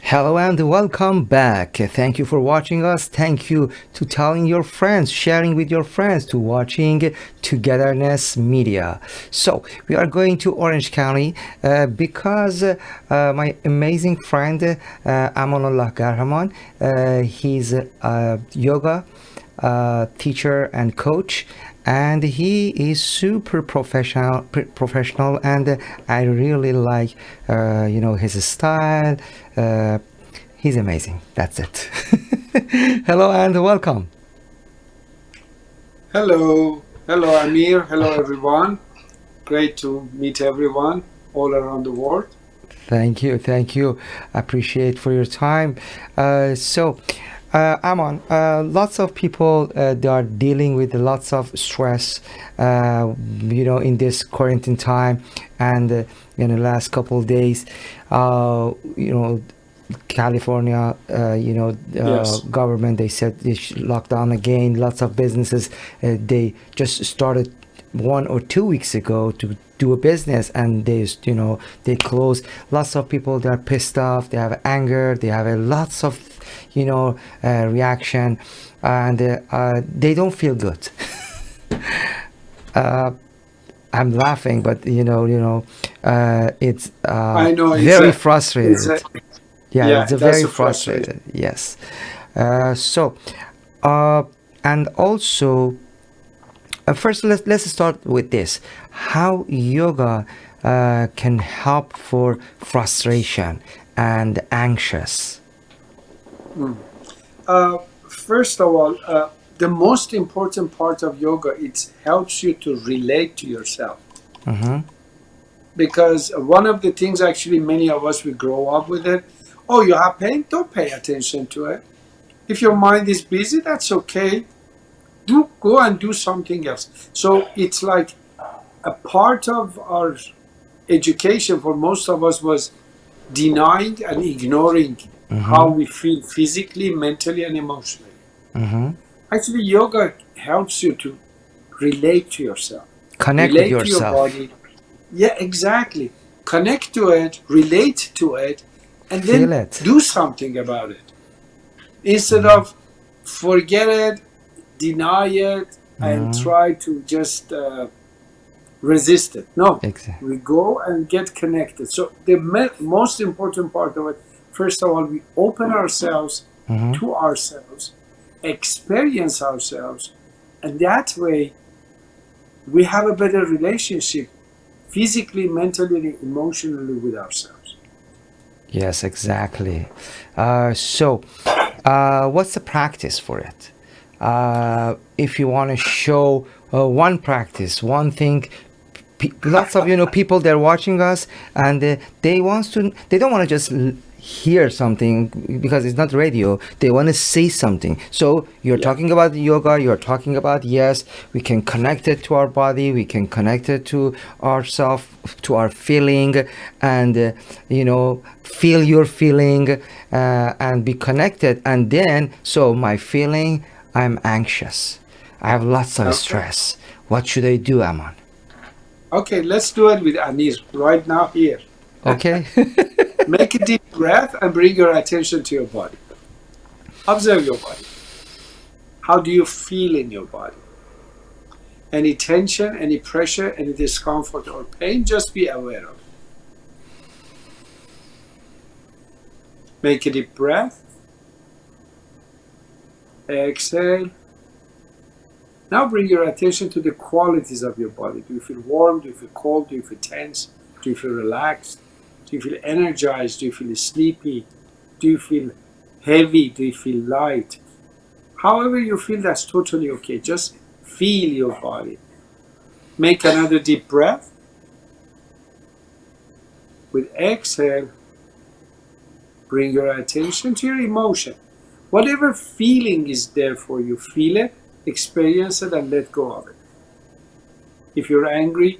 Hello and welcome back. Thank you for watching us. Thank you to telling your friends, sharing with your friends, to watching Togetherness Media. So we are going to Orange County because my amazing friend Amanullah Garhaman, he's a yoga teacher and coach, and he is super professional, and I really like his style. uh, he's amazing. That's it. Hello and welcome. Hello, Amir. Hello, everyone. Great to meet everyone all around the world. Thank you. Appreciate for your time. Amon, lots of people they are dealing with lots of stress, in this quarantine time, and in the last couple of days, you know, California, Yes. government, they said they should lock down again. Lots of businesses, they just started 1 or 2 weeks ago to do a business, and they close. Lots of people, they are pissed off, they have anger, they have lots of reaction, and they don't feel good. uh, I'm laughing, but it's I know very it's a, frustrated. Yeah, yeah, it's a that's very a frustration. frustrated. Yes. So, uh, and also, first, let's start with this. How yoga can help for frustration and anxious. Mm. First of all, the most important part of yoga, it helps you to relate to yourself. Mm-hmm. Because one of the things actually many of us, we grow up with it. Oh, you have pain? Don't pay attention to it. If your mind is busy, that's okay. Go and do something else. So it's like a part of our education for most of us was denying and ignoring how Mm-hmm. we feel physically, mentally, and emotionally. Mm-hmm. Actually, yoga helps you to relate to yourself, Connect with relate to your yourself. body. Yeah, exactly. Connect to it, relate to it, and Feel then it. do something about it. Instead Mm-hmm. of forget it, deny it, and Mm-hmm. try to just resist it. No, Exactly. we go and get connected. So the most important part of it, first of all, we open ourselves Mm-hmm. to ourselves, experience ourselves, and that way we have a better relationship physically, mentally, and emotionally with ourselves. Yes, exactly. What's the practice for it? If you want to show one practice, one thing, lots of people, they're watching us, and they don't want to just hear something because it's not radio. They want to see something. So you're Yeah. talking about yoga, you're talking about, yes, we can connect it to our body, we can connect it to ourself, to our feeling, and feel your feeling, and be connected. And then, so my feeling, I'm anxious, I have lots of Okay. stress. What should I do, Aman? Okay, let's do it with Amir right now here. Okay. Make a deep breath and bring your attention to your body. Observe your body. How do you feel in your body? Any tension, any pressure, any discomfort or pain, just be aware of. Make a deep breath. Exhale. Now bring your attention to the qualities of your body. Do you feel warm? Do you feel cold? Do you feel tense? Do you feel relaxed? Do you feel energized? Do you feel sleepy? Do you feel heavy? Do you feel light? However you feel, that's totally okay. Just feel your body. Make another deep breath. With exhale, bring your attention to your emotion. Whatever feeling is there for you, feel it, experience it, and let go of it. If you're angry,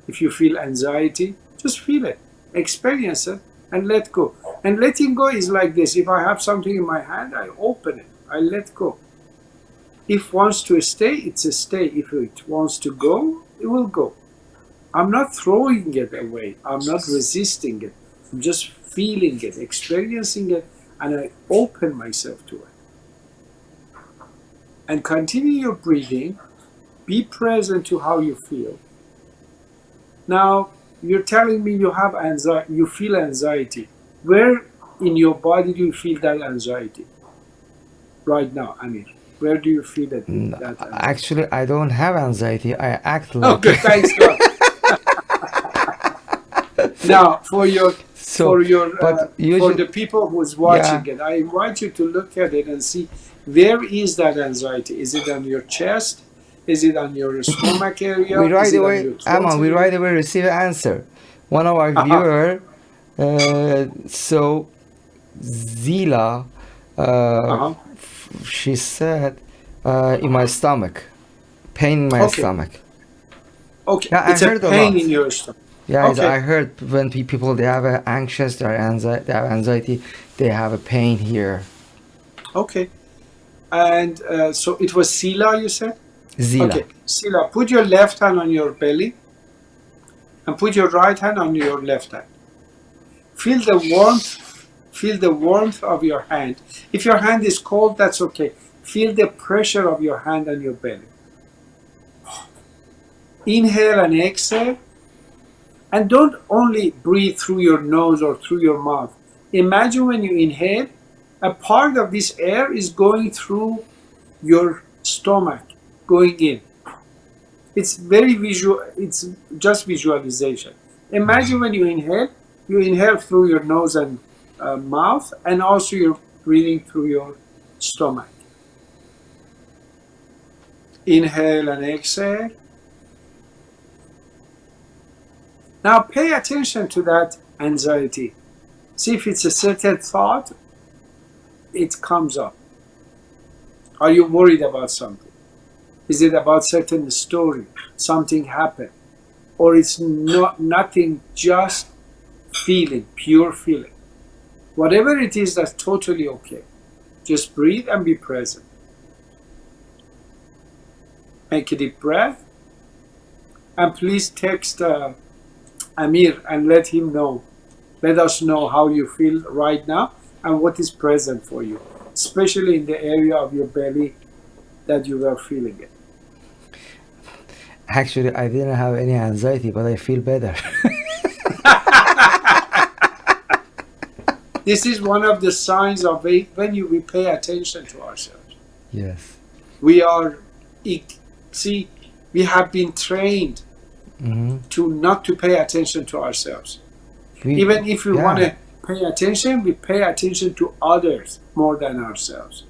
if you feel anxiety, just feel it, experience it, and let go. And letting go is like this. If I have something in my hand, I open it, I let go. If it wants to stay, it's a stay. If it wants to go, it will go. I'm not throwing it away. I'm not resisting it. I'm just feeling it, experiencing it, and I open myself to it. And continue your breathing. Be present to how you feel. Now, you're telling me you have anxiety, you feel anxiety. Where in your body do you feel that anxiety? Right now, Amir. Where do you feel that anxiety? Actually, I don't have anxiety. I act like Okay, thanks God. Now, for so. But for usually, the people who's yeah, watching it, I invite you to look at it and see where is that anxiety. Is it on your chest? Is it on your stomach area? we Is right it on away, your throat Aman. We area? right away receive an answer. One of our Uh-huh. viewer, so Zila, Uh-huh. she said, in my stomach, pain in my Okay. stomach. Okay. Yeah, I It's a heard a pain in lot. your stomach. Yeah, Okay. I heard when people they have a anxious, they have anxiety, they have a pain here. Okay. And so it was Sila, you said? Zila. Okay. Sila, put your left hand on your belly and put your right hand on your left hand. Feel the warmth. Feel the warmth of your hand. If your hand is cold, that's okay. Feel the pressure of your hand on your belly. Inhale and exhale. And don't only breathe through your nose or through your mouth. Imagine when you inhale, a part of this air is going through your stomach, going in. It's very visual, it's just visualization. Imagine when you inhale through your nose and mouth, and also you're breathing through your stomach. Inhale and exhale. Now pay attention to that anxiety. See if it's a certain thought, it comes up. Are you worried about something? Is it about certain story? Something happened? Or it's not nothing, just feeling, pure feeling. Whatever it is, that's totally okay. Just breathe and be present. Make a deep breath. And please text Amir and let him know. Let us know how you feel right now and what is present for you, especially in the area of your belly that you were feeling it. Actually, I didn't have any anxiety, but I feel better. This is one of the signs of when we pay attention to ourselves. Yes. We are, see, we have been trained to not to pay attention to ourselves. Even if we want to pay attention, we pay attention to others more than ourselves.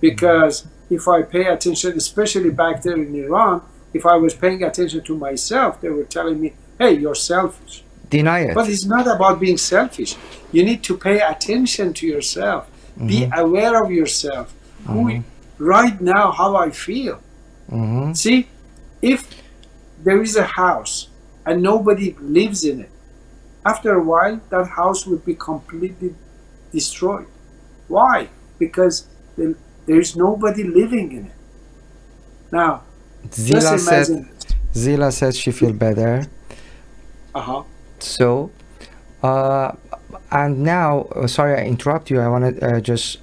Because if I pay attention, especially back there in Iran, if I was paying attention to myself, they were telling me, hey, you're selfish. Deny it. But it's not about being selfish. You need to pay attention to yourself. Be aware of yourself. Right now, how I feel. See, if there is a house and nobody lives in it, after a while, that house would be completely destroyed. Why? Because there is nobody living in it. Now, just imagine. Zila says she feel better. So, and now, sorry I interrupt you. I want to just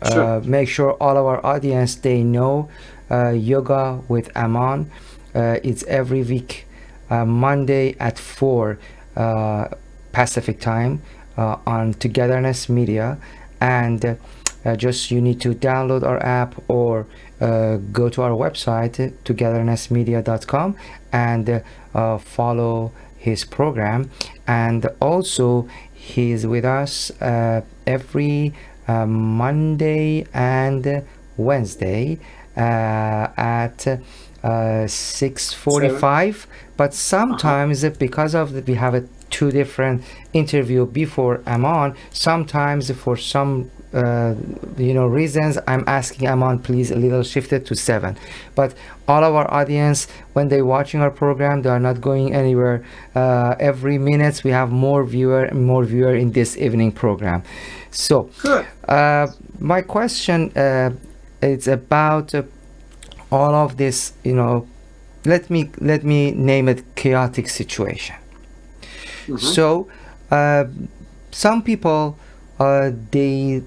make sure all of our audience they know yoga with Aman. It's every week, Monday at 4 Pacific time on Togetherness Media, and just you need to download our app or go to our website togethernessmedia.com and follow his program. And also he's with us every Monday and Wednesday at 6:45, but sometimes because of we have a two different interview before Aman, sometimes for some reasons I'm asking Aman please a little shifted to 7, but all of our audience when they watching our program they are not going anywhere. Every minute we have more viewer in this evening program. So good. My question it's about all of this, let me name it chaotic situation. So some people, they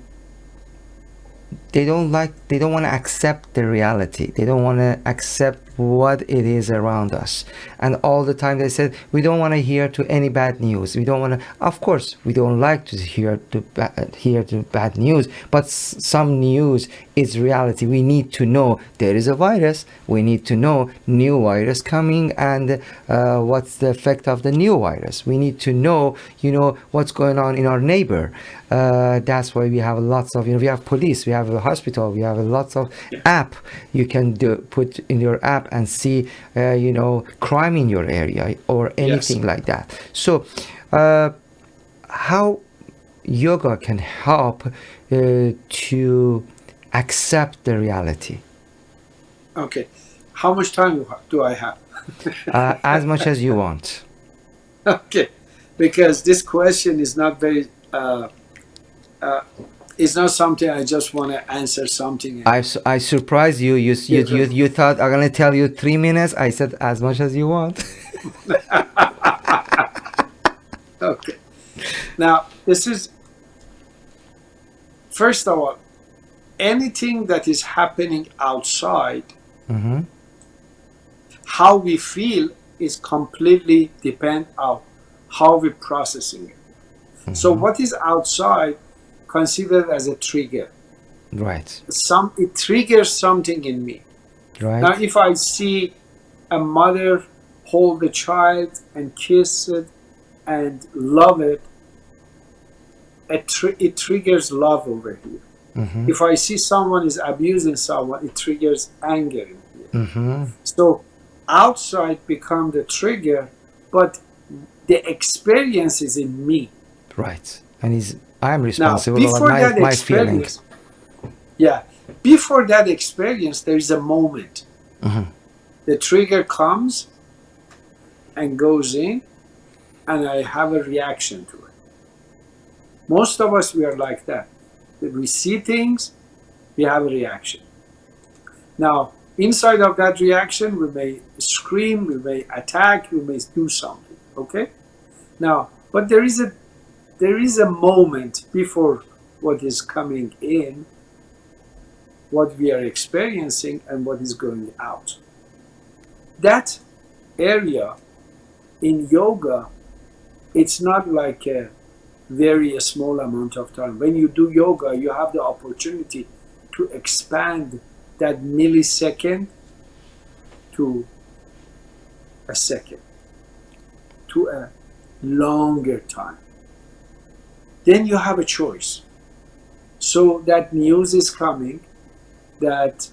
don't like, they don't want to accept the reality, they don't want to accept what it is around us, and all the time they said, we don't want to hear to any bad news, we don't want to. Of course we don't like to hear the bad news, but some news is reality. We need to know there is a virus, we need to know new virus coming, and what's the effect of the new virus. We need to know, what's going on in our neighbor. That's why we have lots of, we have police, we have a hospital, we have lots of app you can put in your app and see crime in your area or anything like that. So how yoga can help to accept the reality? Okay, how much time do I have? As much as you want. Okay, because this question is not very it's not something I just want to answer something. I surprised you. You thought I'm gonna tell you 3 minutes. I said as much as you want. Okay. Now this is, first of all, anything that is happening outside, Mm-hmm. how we feel is completely depend on how we're processing it. Mm-hmm. So what is outside considered as a trigger. Right. It triggers something in me. Right. Now, if I see a mother hold a child and kiss it and love it, it triggers love over here. Mm-hmm. If I see someone is abusing someone, it triggers anger in here. Mm-hmm. So outside become the trigger, but the experience is in me. Right. And I'm responsible now, before for my feelings. Yeah. Before that experience, there is a moment. Mm-hmm. The trigger comes and goes in, and I have a reaction to it. Most of us, we are like that. We see things, we have a reaction. Now, inside of that reaction, we may scream, we may attack, we may do something. Okay? Now, but there is a moment before what is coming in, what we are experiencing, and what is going out. That area in yoga, it's not like a very small amount of time. When you do yoga, you have the opportunity to expand that millisecond to a second, to a longer time. Then you have a choice. So that news is coming, that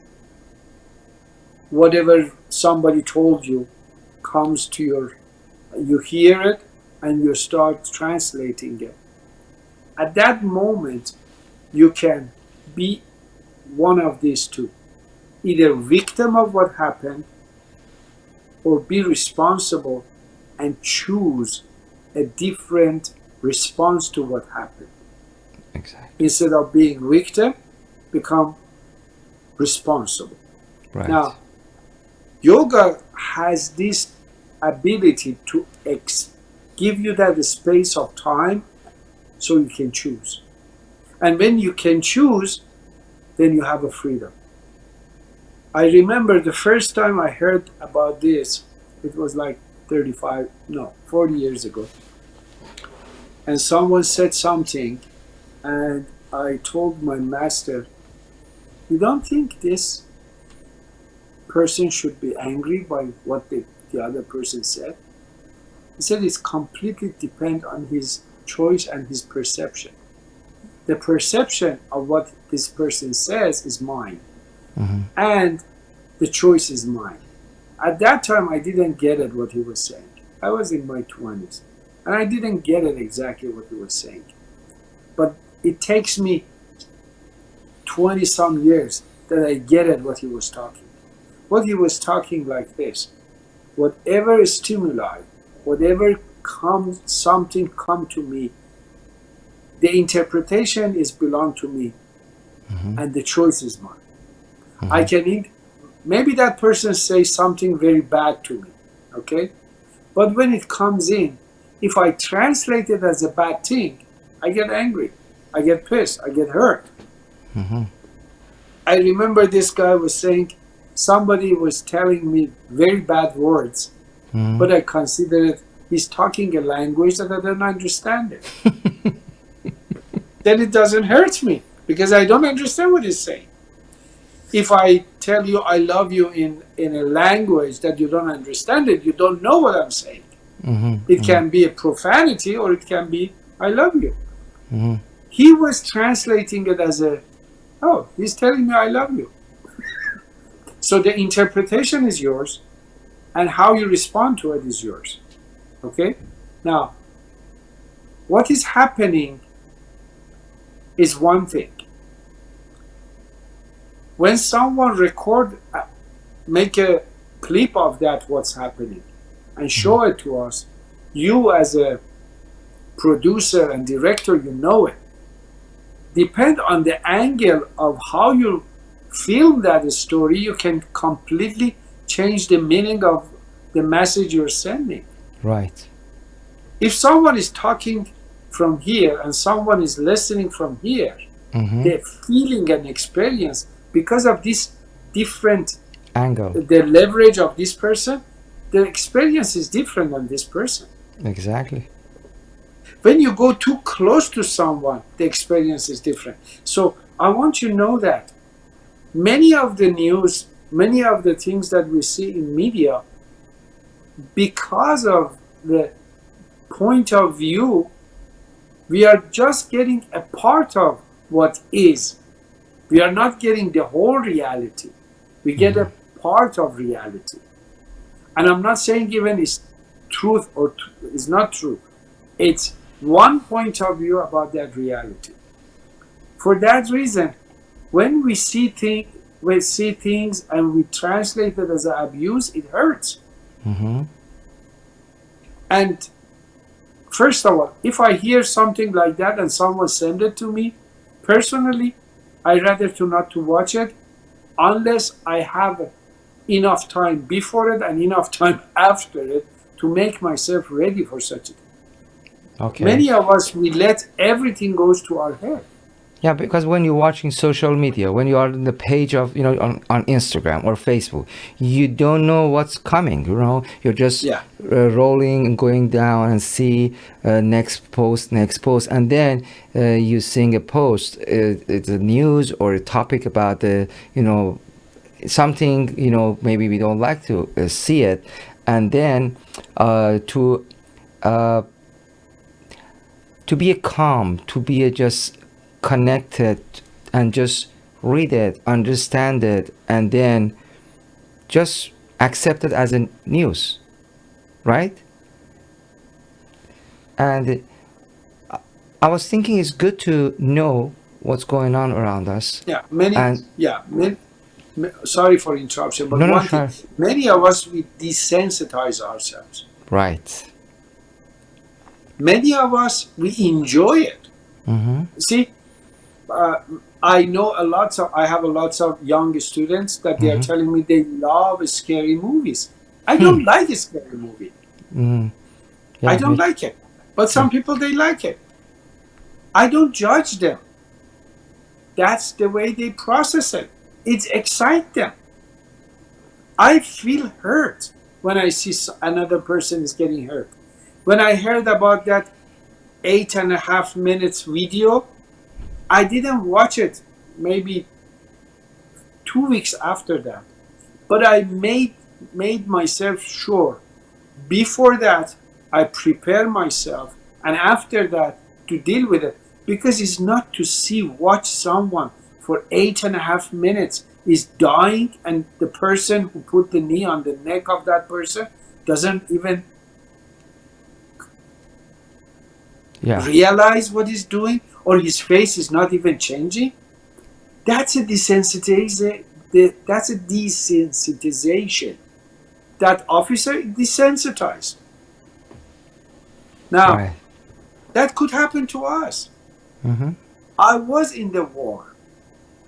whatever somebody told you comes to you hear it and you start translating it. At that moment, you can be one of these two, either victim of what happened or be responsible and choose a different response to what happened. Exactly. Instead of being victim, become responsible. Right. Now, yoga has this ability to give you that space of time so you can choose. And when you can choose, then you have a freedom. I remember the first time I heard about this, it was like 40 years ago. And someone said something, and I told my master, you don't think this person should be angry by what the other person said? He said it's completely depend on his choice and his perception. The perception of what this person says is mine, Mm-hmm. and the choice is mine. At that time, I didn't get it what he was saying. I was in my 20s, and I didn't get it exactly what he was saying. But it takes me 20 some years that I get it what he was talking. What he was talking like this: whatever stimuli, whatever something come to me, the interpretation is belong to me, Mm-hmm. and the choice is mine. Mm-hmm. I can maybe that person says something very bad to me, okay? But when it comes in, if I translate it as a bad thing, I get angry, I get pissed, I get hurt. Mm-hmm. I remember this guy was saying somebody was telling me very bad words, Mm-hmm. but I consider it he's talking a language that I don't understand it. Then it doesn't hurt me because I don't understand what he's saying. If I tell you I love you in a language that you don't understand it, you don't know what I'm saying. Mm-hmm. It can be a profanity or it can be I love you. Mm-hmm. He was translating it as oh, he's telling me I love you. So the interpretation is yours and how you respond to it is yours. Okay? Now, what is happening is one thing. When someone make a clip of that, what's happening, and show it to us, you as a producer and director, you know it. Depend on the angle of how you film that story, you can completely change the meaning of the message you're sending. Right. If someone is talking from here and someone is listening from here, Mm-hmm. the feeling and experience, because of this different, Angle. the leverage of this person, the experience is different than this person. Exactly. When you go too close to someone, the experience is different. So I want you to know that many of the news, many of the things that we see in media, because of the point of view, we are just getting a part of what is. We are not getting the whole reality. We get a part of reality. And I'm not saying even it's truth or it's not true. It's one point of view about that reality. For that reason, when we see things and we translate it as abuse, it hurts. Mm-hmm. And first of all, if I hear something like that and someone send it to me, personally, I rather not to watch it unless I have enough time before it and enough time after it to make myself ready for such a thing. Okay. Many of us, we let everything goes to our head. Yeah, because when you're watching social media, when you are on the page of, on Instagram or Facebook, you don't know what's coming, You're just rolling and going down and see next post. And then you seeing a post, it's a news or a topic about the, something, maybe we don't like to see it. And then to be a calm, to be a just connected and just read it, understand it, and then just accept it as a news, right? And I was thinking it's good to know what's going on around us. Sorry for interruption, but one thing, many of us, we desensitize ourselves. Right. Many of us, we enjoy it. Mm-hmm. See, I know I have a lots of young students that they are telling me they love scary movies. I don't like a scary movie. Mm-hmm. Yeah, I don't like it. But some people, they like it. I don't judge them. That's the way they process it. It excites them. I feel hurt when I see another person is getting hurt. When I heard about that 8.5 minutes video, I didn't watch it maybe 2 weeks after that. But I made myself sure. Before that, I prepare myself, and after that, to deal with it. Because it's not to watch someone for 8.5 minutes is dying, and the person who put the knee on the neck of that person doesn't even realize what he's doing, or his face is not even changing. That's a desensitization. That's a desensitization. That officer desensitized. Now, that could happen to us. Mm-hmm. I was in the war.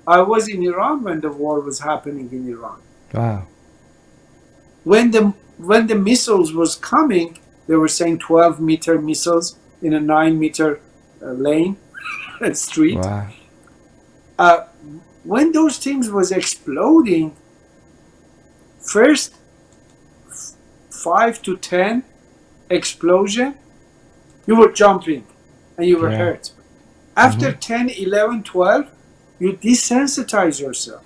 I was in Iran when the war was happening in Iran. Wow. When the missiles was coming, they were saying 12-meter missiles in a 9-meter lane, street. Wow. When those things was exploding, first 5 to 10 explosion, you were jumping and you were Yeah. hurt. After 10, 11, 12, you desensitize yourself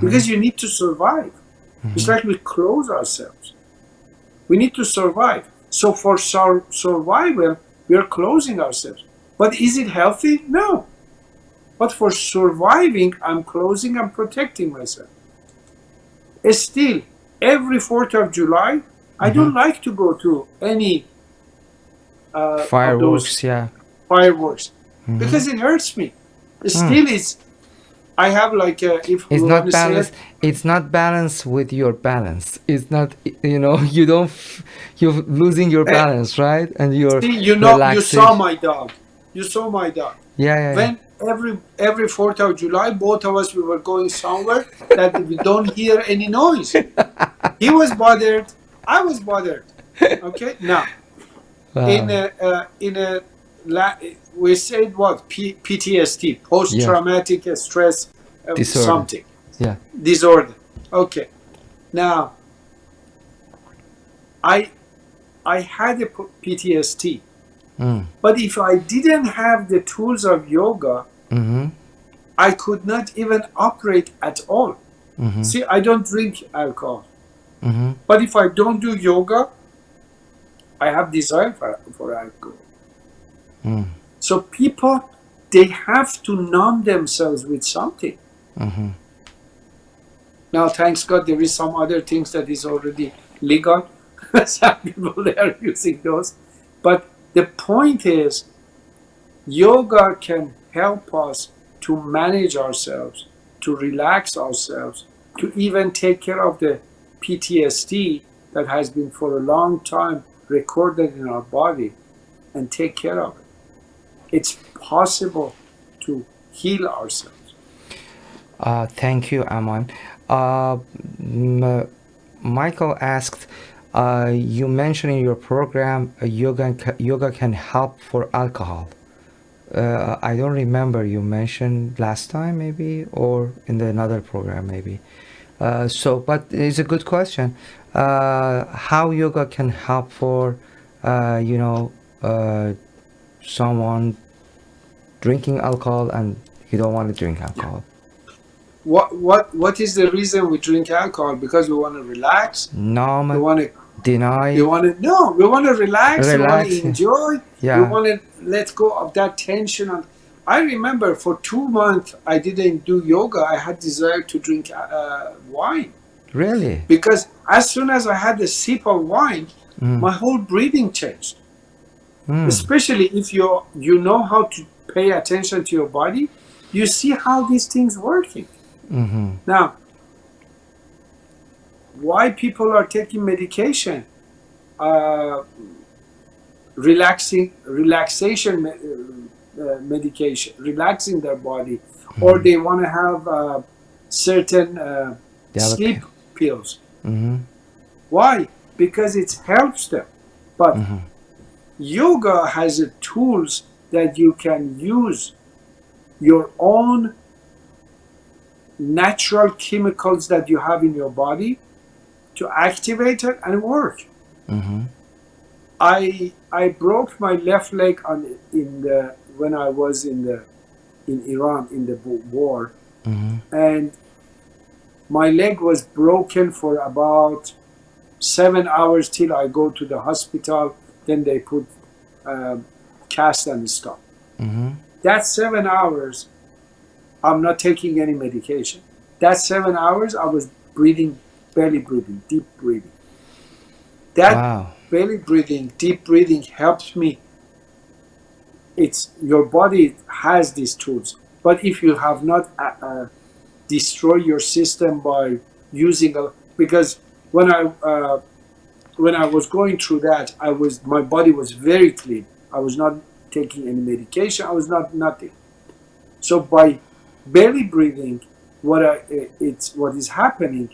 because you need to survive. It's like we close ourselves. We need to survive. So for survival, we are closing ourselves. But is it healthy? No. But for surviving, I'm closing and protecting myself. Still, every 4th of July, I don't like to go to any of those Fireworks, yeah. fireworks because it hurts me. Still, I have like if It's we not want to say balanced. it, It's not balanced with your balance. It's not, you don't, you're losing your balance, right? And you're see, you know, you saw relaxing. my dog. You saw my dog. Yeah, yeah, yeah. When every 4th of July, both of us we were going somewhere that we don't hear any noise. He was bothered. I was bothered. Okay, now Wow. in a we said what PTSD, post traumatic stress Disorder. something Yeah. disorder. Okay, now I had a PTSD, but if I didn't have the tools of yoga, I could not even operate at all. See, I don't drink alcohol, but if I don't do yoga, I have desire for alcohol. So people, they have to numb themselves with something. Now, thanks God, there is some other things that is already legal. Some people, they are using those. But the point is, yoga can help us to manage ourselves, to relax ourselves, to even take care of the PTSD that has been for a long time recorded in our body and take care of it. It's possible to heal ourselves. Thank you, Aman. Michael asked, you mentioned in your program yoga can help for alcohol. I don't remember, you mentioned last time maybe, or in another program maybe. But it's a good question. How yoga can help for someone drinking alcohol and you don't want to drink alcohol. What is the reason we drink alcohol? Because we want to relax. Numb, we want to deny. We want to relax. We want to enjoy. Yeah. We want to let go of that tension. And I remember for 2 months I didn't do yoga. I had desire to drink wine. Really? Because as soon as I had a sip of wine, my whole breathing changed. Especially if you know how to pay attention to your body, you see how these things working. Now, why people are taking medication, relaxation medication, relaxing their body, or they want to have certain sleep pills. Why? Because it helps them. But yoga has tools that you can use your own natural chemicals that you have in your body to activate it and work. I broke my left leg when I was in Iran in the war, and my leg was broken for about 7 hours till I go to the hospital. Then they put cast and stuff. That 7 hours, I'm not taking any medication. That 7 hours, I was breathing, belly breathing, deep breathing. That belly breathing, deep breathing helps me. Your body has these tools, but if you have not destroyed your system by using because when I was going through that, my body was very clean. I was not taking any medication. I was not nothing. So by belly breathing, what is happening?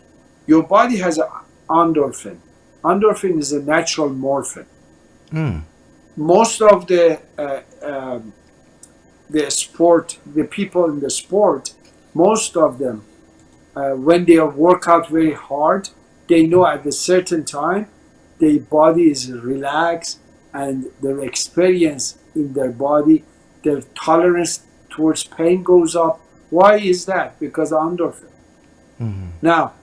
Your body has an endorphin. Endorphin is a natural morphine. Most of the the sport, the people in the sport, most of them, when they work out very hard, they know at a certain time their body is relaxed and their experience in their body, their tolerance towards pain goes up. Why is that? Because of endorphin. Now,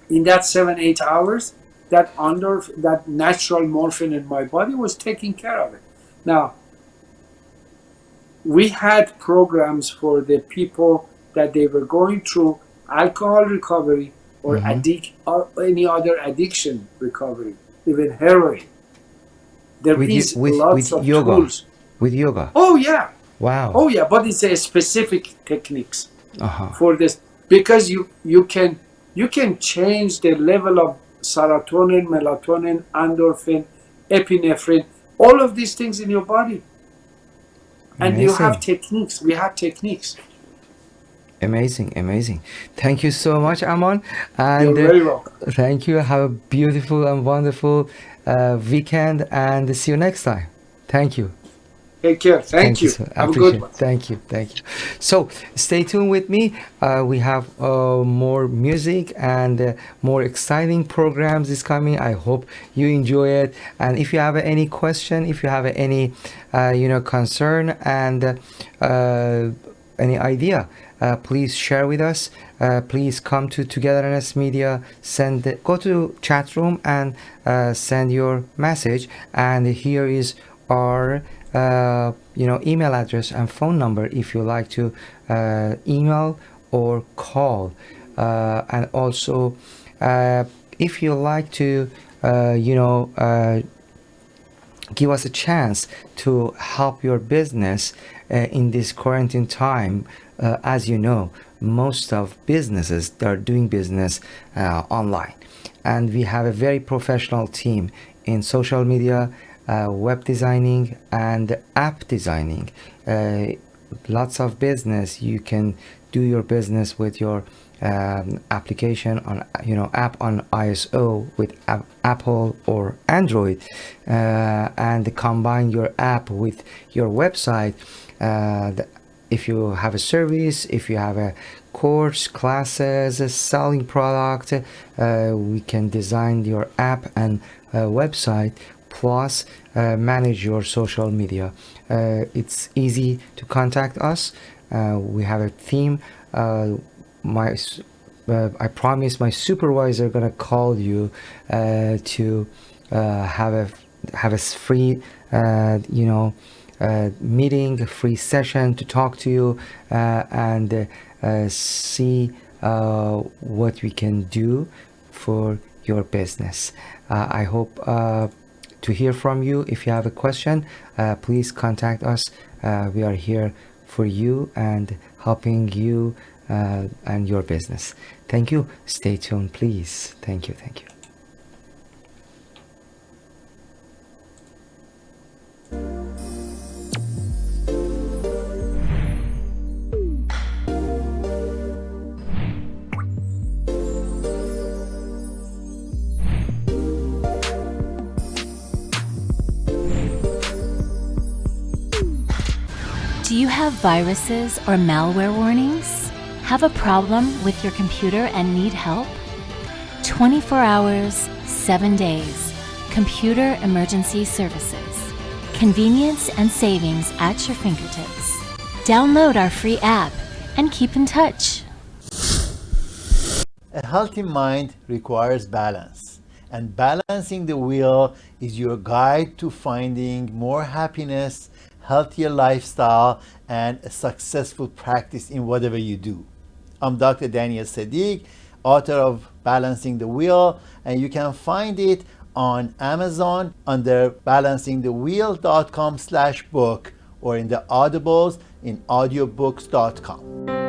in that 7-8 hours, that natural morphine in my body was taking care of it. Now, we had programs for the people that they were going through alcohol recovery or or any other addiction recovery, even heroin. There is lots of yoga. tools. With yoga. Oh yeah. Wow. Oh yeah, but it's a specific techniques for this, because you can change the level of serotonin, melatonin, endorphin, epinephrine, all of these things in your body. And you have techniques. We have techniques. Amazing, amazing. Thank you so much, Aman. And You're very welcome. thank you. Have a beautiful and wonderful weekend, and see you next time. Thank you. Take care. Thank you. So, have a good one. Thank you. So stay tuned with me. We have more music and more exciting programs is coming. I hope you enjoy it. And if you have any question, if you have any concern and any idea, please share with us. Please come to Togetherness Media. Go to chat room and send your message. And here is our email address and phone number if you like to email or call, and also if you like to give us a chance to help your business in this quarantine time. As you know, most of businesses, they're doing business online, and we have a very professional team in social media, web designing and app designing. Lots of business. You can do your business with your application on app on ISO with Apple or Android, and combine your app with your website. If you have a service, if you have a course, classes, selling product, we can design your app and website, plus manage your social media. It's easy to contact us. We have a team. I promise my supervisor gonna call you to have a free meeting, a free session to talk to you and see what we can do for your business. I hope to hear from you. If you have a question, please contact us. We are here for you and helping you and your business. Thank you. Stay tuned, please. Thank you. Do you have viruses or malware warnings? Have a problem with your computer and need help? 24 hours, 7 days. Computer Emergency Services. Convenience and savings at your fingertips. Download our free app and keep in touch. A healthy mind requires balance, and balancing the wheel is your guide to finding more happiness, healthier lifestyle, and a successful practice in whatever you do. I'm Dr. Daniel Sadiq, author of Balancing the Wheel, and you can find it on Amazon under balancingthewheel.com/book or in the Audibles in audiobooks.com.